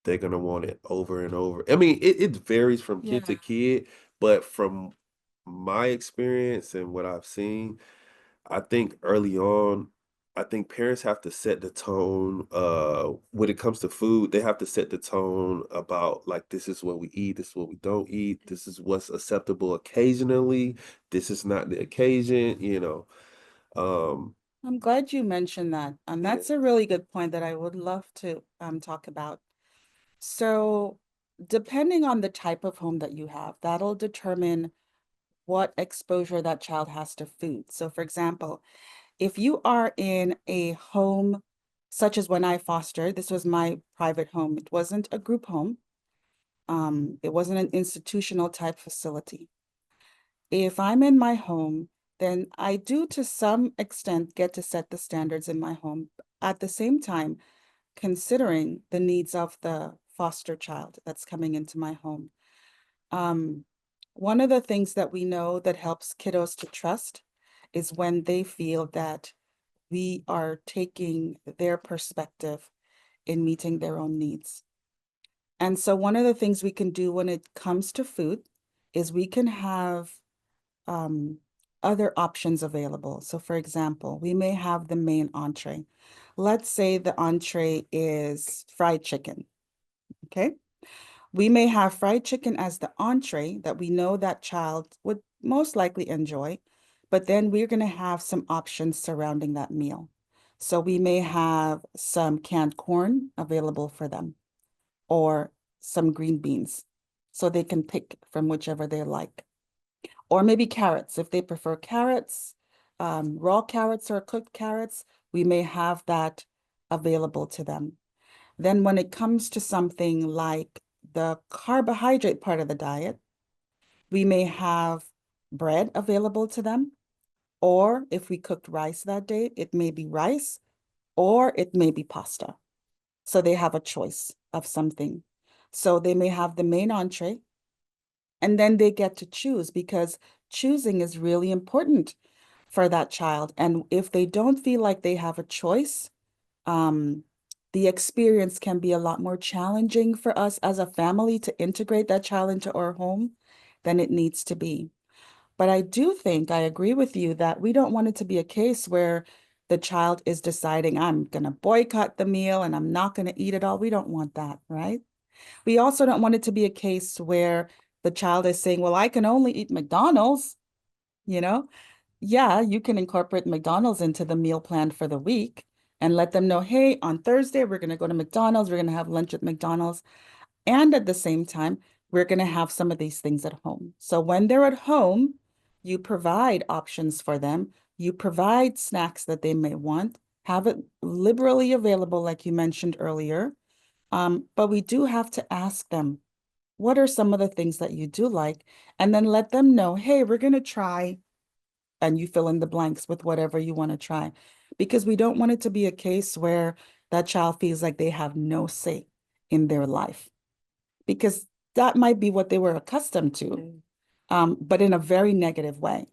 they're gonna want it over and over. I mean, it varies from kid to kid, but from my experience and what I've seen, I think early on, I think parents have to set the tone. When it comes to food, they have to set the tone about like this is what we eat, this is what we don't eat, this is what's acceptable occasionally, this is not the occasion. Um, I'm glad you mentioned that. That's a really good point that I would love to talk about. So, depending on the type of home that you have, that'll determine what exposure that child has to food. So, for example, if you are in a home such as when I fostered, this was my private home. It wasn't a group home. It wasn't an institutional type facility. If I'm in my home, then I do to some extent get to set the standards in my home. At the same time, considering the needs of the foster child that's coming into my home. Um, One of the things that we know that helps kiddos to trust is when they feel that we are taking their perspective in meeting their own needs. And so one of the things we can do when it comes to food is we can have um, other options available. So for example, we may have the main entree. Let's say the entree is fried chicken, okay? We may have fried chicken as the entree that we know that child would most likely enjoy, but then we're going to have some options surrounding that meal. So we may have some canned corn available for them or some green beans so they can pick from whichever they like. Or maybe carrots, if they prefer carrots, raw carrots or cooked carrots, we may have that available to them. Then when it comes to something like the carbohydrate part of the diet, we may have bread available to them, or if we cooked rice that day, it may be rice or it may be pasta. So they have a choice of something. So they may have the main entree, and then they get to choose because choosing is really important for that child. And if they don't feel like they have a choice, the experience can be a lot more challenging for us as a family to integrate that child into our home than it needs to be. But I do think I agree with you that we don't want it to be a case where the child is deciding, I'm going to boycott the meal and I'm not going to eat it all. We don't want that, right? We also don't want it to be a case where the child is saying, well, I can only eat McDonald's, you know? Yeah, you can incorporate McDonald's into the meal plan for the week and let them know, hey, on Thursday, we're going to go to McDonald's. We're going to have lunch at McDonald's. And at the same time, we're going to have some of these things at home. So when they're at home, you provide options for them. You provide snacks that they may want, have it liberally available, like you mentioned earlier. But we do have to ask them, what are some of the things that you do like? And then let them know, hey, we're going to try, and you fill in the blanks with whatever you want to try. Because we don't want it to be a case where that child feels like they have no say in their life. Because that might be what they were accustomed to, but in a very negative way.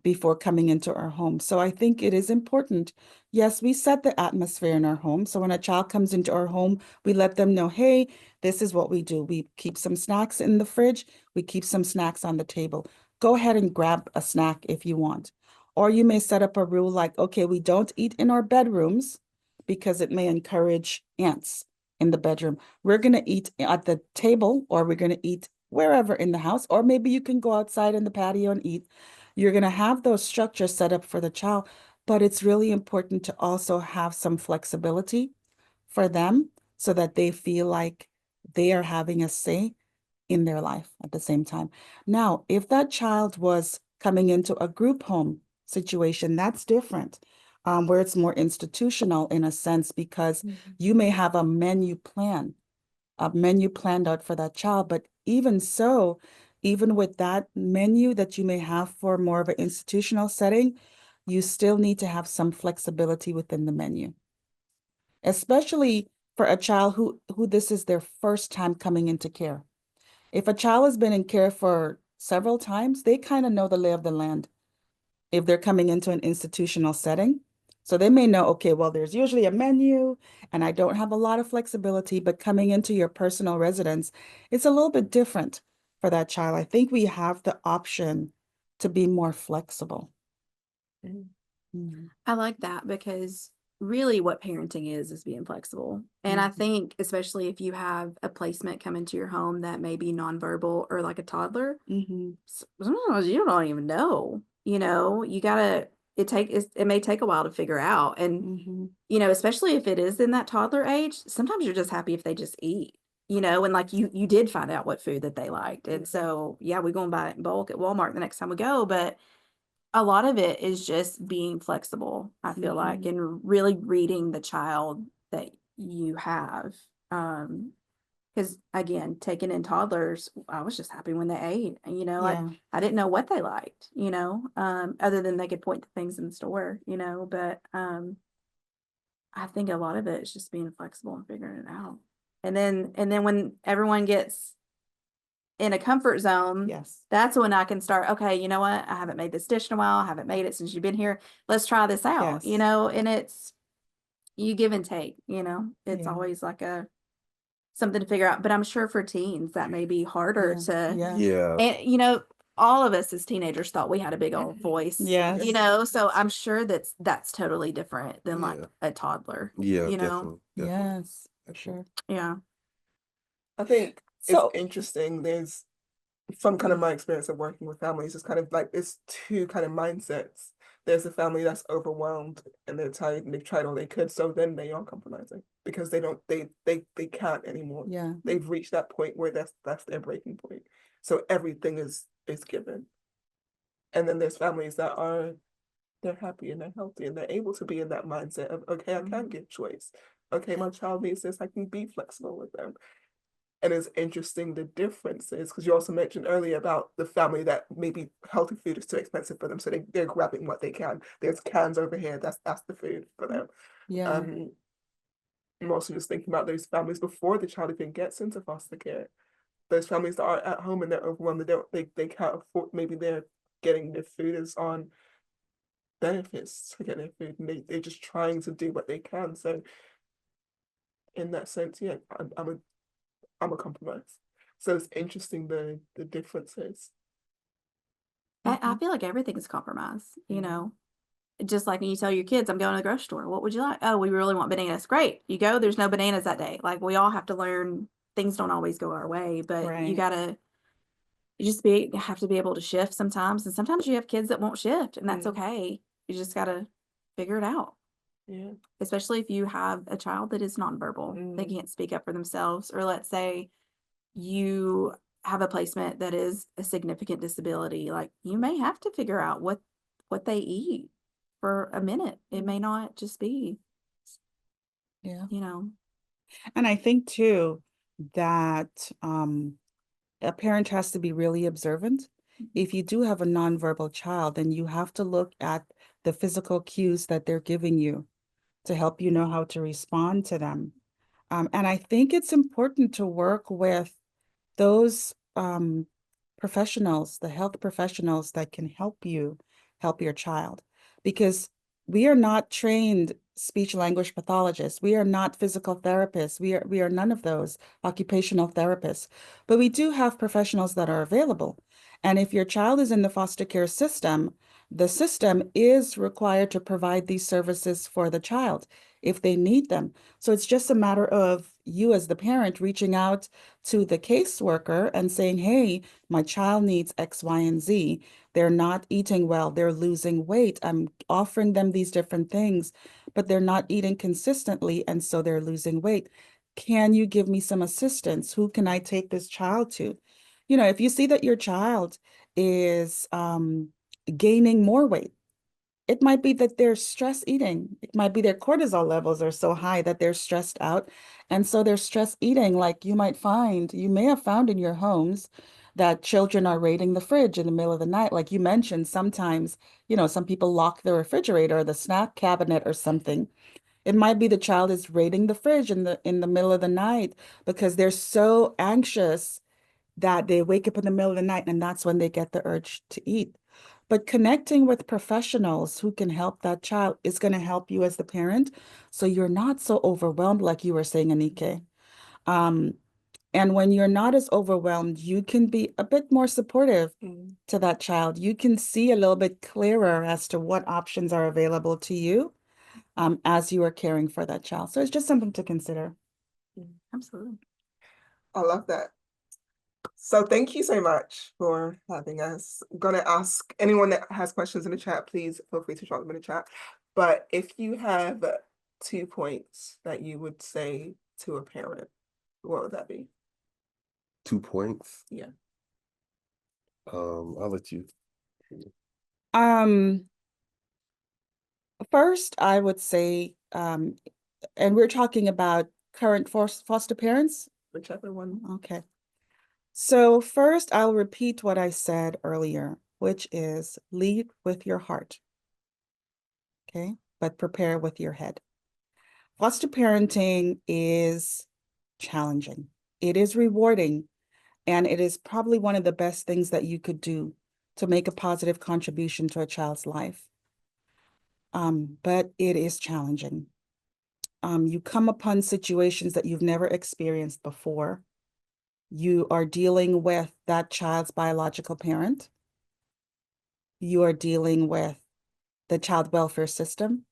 Before coming into our home. So I think it is important. Yes, we set the atmosphere in our home. So when a child comes into our home, we let them know, hey, this is what we do. We keep some snacks in the fridge. We keep some snacks on the table. Go ahead and grab a snack if you want. Or you may set up a rule like, okay, we don't eat in our bedrooms because it may encourage ants in the bedroom. We're going to eat at the table, or we're going to eat wherever in the house, or maybe you can go outside in the patio and eat. You're going to have those structures set up for the child, but it's really important to also have some flexibility for them so that they feel like they are having a say in their life at the same time. Now, if that child was coming into a group home situation, that's different. Where it's more institutional in a sense, because Mm-hmm. you may have a menu planned out for that child. But even so, even with that menu that you may have for more of an institutional setting, you still need to have some flexibility within the menu, especially for a child who this is their first time coming into care. If a child has been in care for several times, they kind of know the lay of the land if they're coming into an institutional setting. So they may know, okay, well, there's usually a menu and I don't have a lot of flexibility, but coming into your personal residence, it's a little bit different for that child. I think we have the option to be more flexible. I like that, because really what parenting is being flexible. And I think especially if you have a placement come into your home that may be nonverbal or like a toddler, sometimes you don't even know, you gotta, it may take a while to figure out. And, especially if it is in that toddler age, sometimes you're just happy if they just eat, and like you did find out what food that they liked. And so, yeah, we go and buy it in bulk at Walmart the next time we go, but a lot of it is just being flexible, I feel like, and really reading the child that you have. Because again, taking in toddlers, I was just happy when they ate. I didn't know what they liked, other than they could point to things in the store, but I think a lot of it is just being flexible and figuring it out. And then when everyone gets in a comfort zone, that's when I can start, okay, you know what? I haven't made this dish in a while. I haven't made it since you've been here. Let's try this out, and it's, you give and take, it's always like something to figure out. But I'm sure for teens that may be harder to, and all of us as teenagers thought we had a big old voice, so I'm sure that's totally different than like a toddler, Definitely. Yes, for sure. Yeah. I think it's interesting. There's, from kind of my experience of working with families, it's kind of like it's two kind of mindsets. There's a family that's overwhelmed and they're tired and they've tried all they could, so then they are compromising because they can't anymore. They've reached that point where that's their breaking point. So everything is given. And then there's families that they're happy and they're healthy and they're able to be in that mindset of, okay, I can give choice. Okay, my child needs this, I can be flexible with them. And it's interesting the differences, because you also mentioned earlier about the family that maybe healthy food is too expensive for them, so they're grabbing what they can. There's cans over here, that's the food for them. I'm also just thinking about those families before the child even gets into foster care. Those families that are at home and they're overwhelmed, they can't afford, maybe they're getting their food is on benefits to get their food, and they're just trying to do what they can. So in that sense, I'm a compromise. So it's interesting the differences. I feel like everything is compromise, just like when you tell your kids, I'm going to the grocery store. What would you like? Oh, we really want bananas. Great. You go, there's no bananas that day. Like, we all have to learn, things don't always go our way, but you have to be able to shift sometimes. And sometimes you have kids that won't shift, and that's okay. You just got to figure it out. Yeah. Especially if you have a child that is nonverbal, they can't speak up for themselves, or let's say you have a placement that is a significant disability, like you may have to figure out what they eat for a minute. It may not just be, And I think too that a parent has to be really observant. If you do have a nonverbal child, then you have to look at the physical cues that they're giving you to help you know how to respond to them. And I think it's important to work with those professionals, the health professionals that can help you help your child, because we are not trained speech language pathologists. We are not physical therapists. We are none of those occupational therapists, but we do have professionals that are available. And if your child is in the foster care system, the system is required to provide these services for the child if they need them. So it's just a matter of you as the parent reaching out to the caseworker and saying, hey, my child needs X, Y, and Z. They're not eating well. They're losing weight. I'm offering them these different things, but they're not eating consistently, and so they're losing weight. Can you give me some assistance? Who can I take this child to? If you see that your child is gaining more weight, It might be that they're stress eating. It might be their cortisol levels are so high that they're stressed out. And so they're stress eating. Like you may have found in your homes that children are raiding the fridge in the middle of the night. Like you mentioned, sometimes, some people lock the refrigerator or the snack cabinet or something. It might be the child is raiding the fridge in the middle of the night because they're so anxious that they wake up in the middle of the night and that's when they get the urge to eat. But connecting with professionals who can help that child is going to help you as the parent. So you're not so overwhelmed, like you were saying, Anike. Um, and when you're not as overwhelmed, you can be a bit more supportive to that child. You can see a little bit clearer as to what options are available to you as you are caring for that child. So it's just something to consider. Absolutely. I love that. So thank you so much for having us. I'm gonna ask anyone that has questions in the chat, please feel free to drop them in the chat. But if you have 2 points that you would say to a parent, what would that be? 2 points. Yeah. I'll let you. First, I would say, and we're talking about current foster parents. Whichever one. Okay. So first, I'll repeat what I said earlier, which is lead with your heart. Okay. But prepare with your head. Foster parenting is challenging. It is rewarding. And it is probably one of the best things that you could do to make a positive contribution to a child's life. But it is challenging. You come upon situations that you've never experienced before. You are dealing with that child's biological parent. You are dealing with the child welfare system.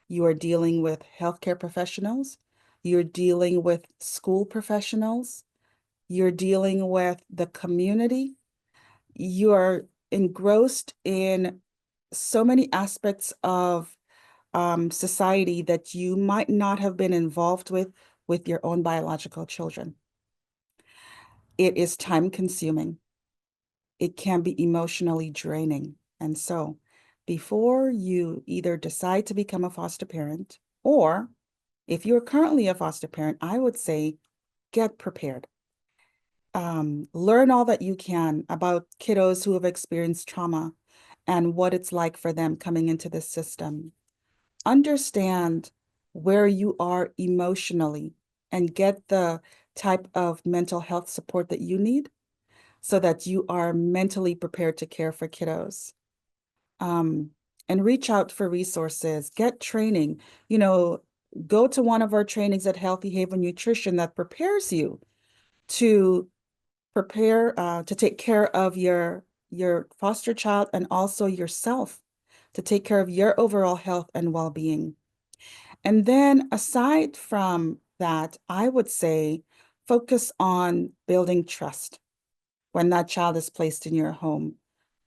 You are dealing with healthcare professionals. You're dealing with school professionals. You're dealing with the community. You are engrossed in so many aspects of society that you might not have been involved with your own biological children. It is time consuming. It can be emotionally draining. And so before you either decide to become a foster parent, or if you're currently a foster parent, I would say get prepared. Learn all that you can about kiddos who have experienced trauma and what it's like for them coming into this system. Understand where you are emotionally and get the type of mental health support that you need so that you are mentally prepared to care for kiddos. And reach out for resources, get training, go to one of our trainings at Healthy Haven Nutrition that prepares you to to take care of your foster child and also yourself, to take care of your overall health and well-being. And then aside from that, I would say focus on building trust when that child is placed in your home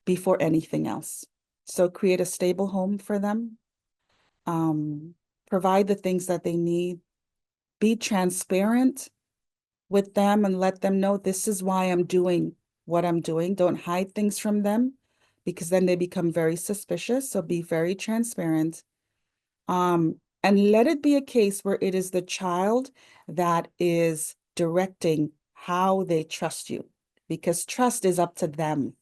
before anything else. So create a stable home for them, provide the things that they need, be transparent with them and let them know this is why I'm doing what I'm doing. Don't hide things from them because then they become very suspicious. So be very transparent. And let it be a case where it is the child that is directing how they trust you, because trust is up to them.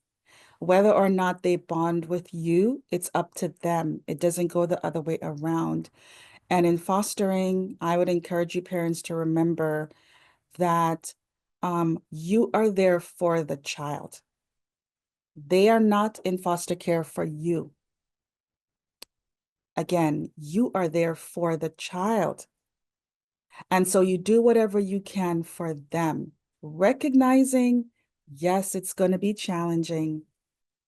Whether or not they bond with you, it's up to them. It doesn't go the other way around. And in fostering, I would encourage you parents to remember that you are there for the child. They are not in foster care for you. Again, you are there for the child. And so you do whatever you can for them, recognizing, yes, it's going to be challenging,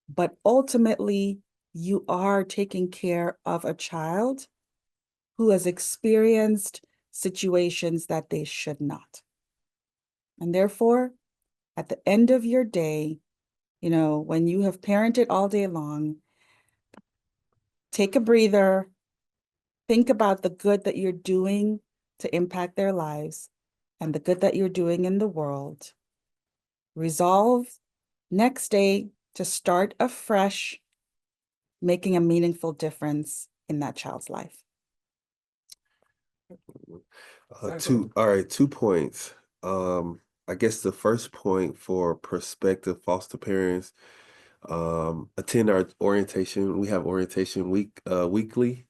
but ultimately you are taking care of a child who has experienced situations that they should not. And therefore, at the end of your day, when you have parented all day long, take a breather, think about the good that you're doing to impact their lives and the good that you're doing in the world. Resolve next day to start afresh, making a meaningful difference in that child's life. All right, 2 points. I guess the first point for prospective foster parents, attend our orientation. We have orientation weekly.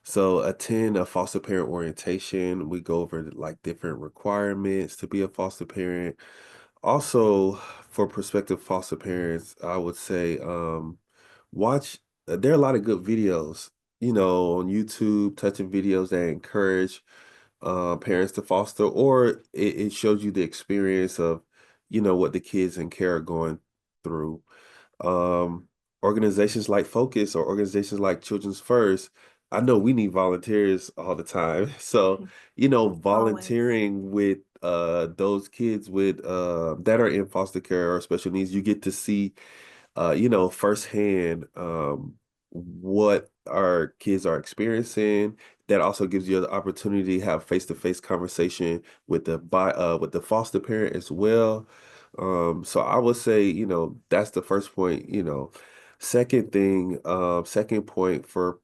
So attend a foster parent orientation. We go over like different requirements to be a foster parent. Also, for prospective foster parents, I would say watch. There are a lot of good videos, on YouTube, touching videos that encourage parents to foster, or it shows you the experience of, what the kids in care are going through. Um, Organizations like Focus or organizations like Children's First, I know we need volunteers all the time. So, volunteering with those kids with that are in foster care or special needs, you get to see firsthand what our kids are experiencing. That also gives you the opportunity to have face-to-face conversation with the foster parent as well. So I would say, that's the first point. Second point for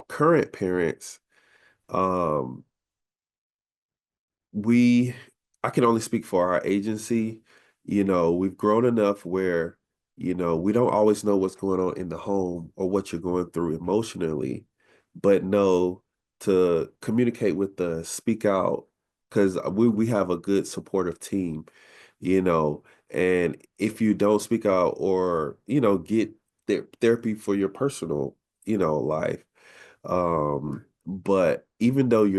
current parents, um, we I can only speak for our agency. We've grown enough where, we don't always know what's going on in the home or what you're going through emotionally, but know to communicate with us, speak out, because we have a good supportive team, and if you don't speak out or, get therapy for your personal, life. But even though you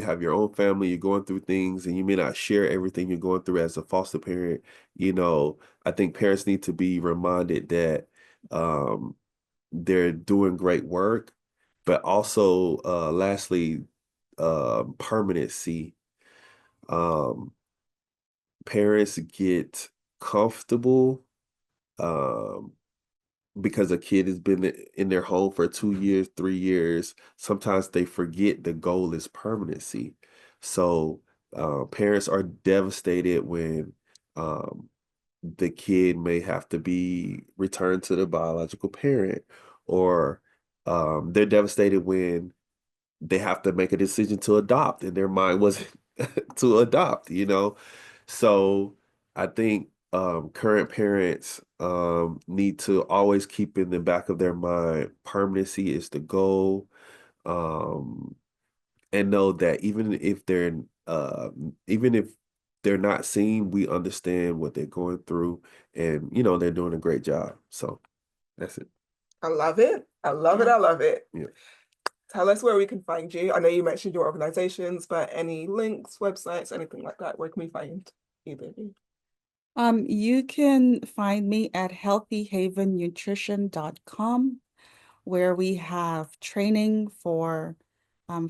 have your own family, you're going through things, and you may not share everything you're going through as a foster parent. I think parents need to be reminded that they're doing great work, but also, lastly, permanency. Um, Parents get comfortable um, because a kid has been in their home for 2 years, 3 years. Sometimes they forget the goal is permanency. So parents are devastated when um, the kid may have to be returned to the biological parent, or they're devastated when they have to make a decision to adopt and their mind wasn't to adopt. So I think current parents need to always keep in the back of their mind permanency is the goal, um, and know that even if they're not seen, we understand what they're going through, and they're doing a great job. So that's it. I love it. I love it. I love it. Yeah. Tell us where we can find you. I know you mentioned your organizations, but any links, websites, anything like that, where can we find either of you? You can find me at healthyhavennutrition.com, where we have training for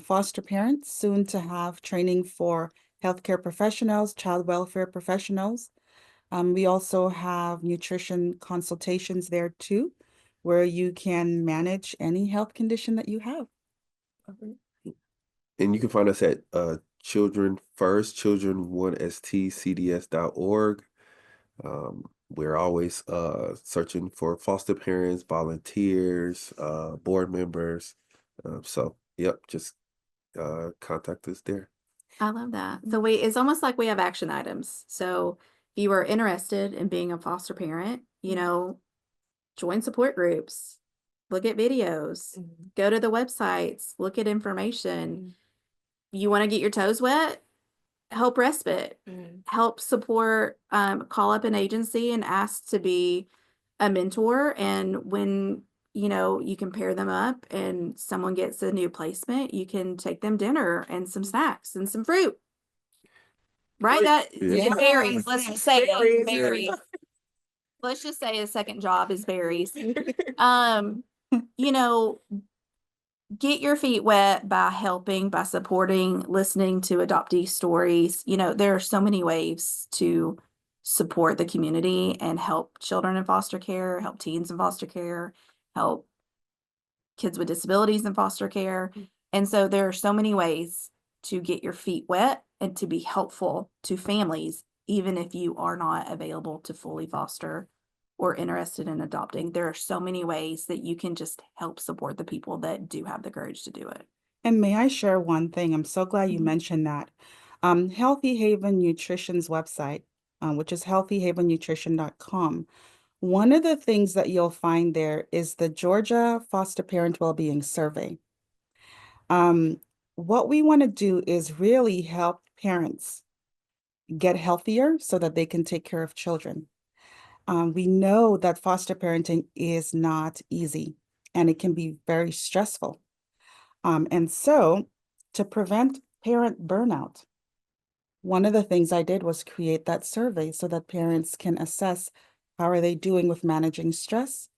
foster parents, soon to have training for healthcare professionals, child welfare professionals. We also have nutrition consultations there too, where you can manage any health condition that you have. And you can find us at Children First, children1stcds.org. We're always searching for foster parents, volunteers, board members. So, yep, just contact us there. I love that. So it's almost like we have action items. So if you are interested in being a foster parent, join support groups, look at videos, go to the websites, look at information. You want to get your toes wet? Help respite, help support, call up an agency and ask to be a mentor. And when, you can pair them up and someone gets a new placement, you can take them dinner and some snacks and some fruit. Right? Yeah. Berries. Let's just say Berries. berries. Let's just say a second job is berries. Get your feet wet by helping, by supporting, listening to adoptee stories. There are so many ways to support the community and help children in foster care, help teens in foster care, help kids with disabilities in foster care. And so there are so many ways to get your feet wet and to be helpful to families, even if you are not available to fully foster or interested in adopting, there are so many ways that you can just help support the people that do have the courage to do it. And may I share one thing? I'm so glad you mentioned that. Healthy Haven Nutrition's website, which is healthyhavennutrition.com. One of the things that you'll find there is the Georgia Foster Parent Wellbeing Survey. What we want to do is really help parents get healthier so that they can take care of children. We know that foster parenting is not easy and it can be very stressful. And so to prevent parent burnout, one of the things I did was create that survey so that parents can assess how are they doing with managing stress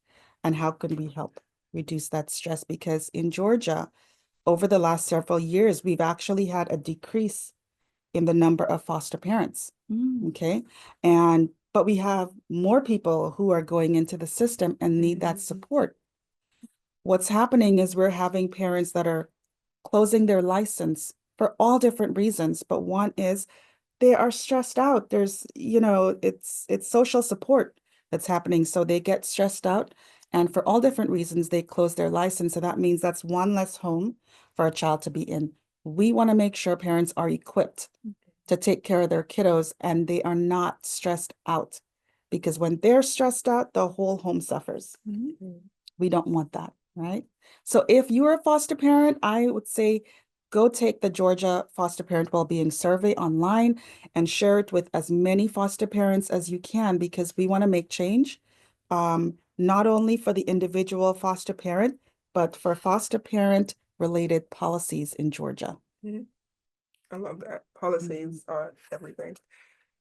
and how can we help reduce that stress, because in Georgia, over the last several years, we've actually had a decrease in the number of foster parents. Okay. But we have more people who are going into the system and need that support. What's happening is we're having parents that are closing their license for all different reasons, but one is they are stressed out. There's, it's social support that's happening. So they get stressed out, and for all different reasons, they close their license. So that means that's one less home for a child to be in. We want to make sure parents are equipped to take care of their kiddos and they are not stressed out, because when they're stressed out, the whole home suffers. We don't want that, right? So if you're a foster parent, I would say go take the Georgia Foster Parent Wellbeing Survey online and share it with as many foster parents as you can, because we want to make change, not only for the individual foster parent, but for foster parent related policies in Georgia. I love that. Policies are everything.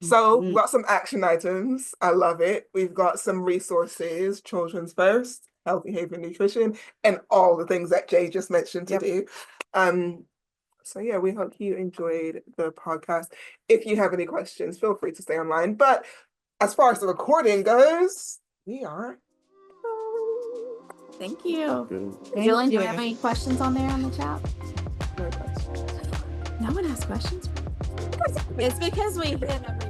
So we've got some action items. I love it. We've got some resources, Children's First, Healthy Haven Nutrition, and all the things that Jay just mentioned to do. So yeah, we hope you enjoyed the podcast. If you have any questions, feel free to stay online. But as far as the recording goes, we are. Thank you. Thank Julian, do you. you have any questions on there on the chat? No questions. No one has questions. It's because we hit every